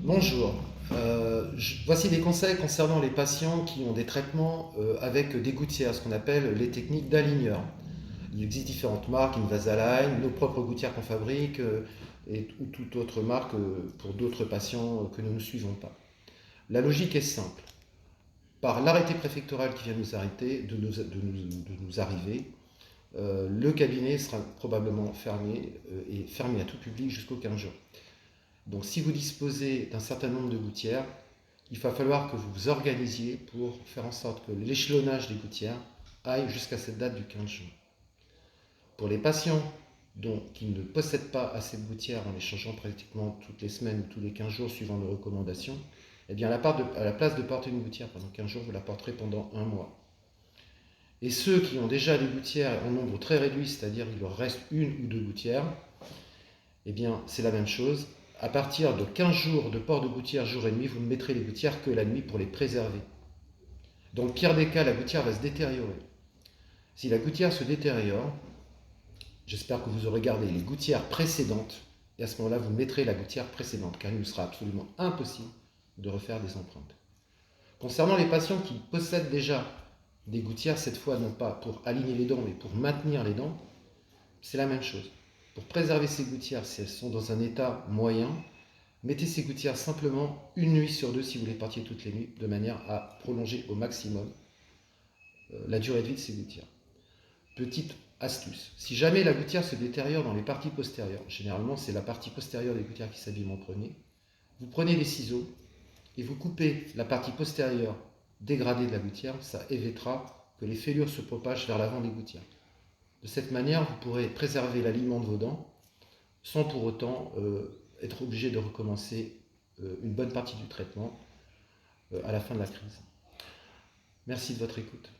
Bonjour. Voici des conseils concernant les patients qui ont des traitements avec des gouttières, ce qu'on appelle les techniques d'aligneur. Il existe différentes marques, Invisalign, nos propres gouttières qu'on fabrique ou toute autre marque pour d'autres patients que nous ne suivons pas. La logique est simple. Par l'arrêté préfectoral qui vient de nous arriver, le cabinet sera probablement fermé et fermé à tout public jusqu'au 15 jours. Donc si vous disposez d'un certain nombre de gouttières, il va falloir que vous vous organisiez pour faire en sorte que l'échelonnage des gouttières aille jusqu'à cette date du 15 juin. Pour les patients qui ne possèdent pas assez de gouttières en les changeant pratiquement toutes les semaines ou tous les 15 jours suivant nos recommandations, eh bien à la place de porter une gouttière pendant 15 jours, vous la porterez pendant un mois. Et ceux qui ont déjà des gouttières en nombre très réduit, c'est-à-dire qu'il leur reste une ou deux gouttières, eh bien c'est la même chose. À partir de 15 jours de port de gouttière jour et nuit, vous ne mettrez les gouttières que la nuit pour les préserver. Dans le pire des cas, la gouttière va se détériorer. Si la gouttière se détériore, j'espère que vous aurez gardé les gouttières précédentes, et à ce moment-là, vous mettrez la gouttière précédente, car il nous sera absolument impossible de refaire des empreintes. Concernant les patients qui possèdent déjà des gouttières, cette fois non pas pour aligner les dents, mais pour maintenir les dents, c'est la même chose. Pour préserver ces gouttières, si elles sont dans un état moyen, mettez ces gouttières simplement une nuit sur deux si vous les portiez toutes les nuits, de manière à prolonger au maximum la durée de vie de ces gouttières. Petite astuce, si jamais la gouttière se détériore dans les parties postérieures, généralement c'est la partie postérieure des gouttières qui s'abîme en premier, vous prenez des ciseaux et vous coupez la partie postérieure dégradée de la gouttière, ça évitera que les fêlures se propagent vers l'avant des gouttières. De cette manière, vous pourrez préserver l'alignement de vos dents sans pour autant être obligé de recommencer une bonne partie du traitement à la fin de la crise. Merci de votre écoute.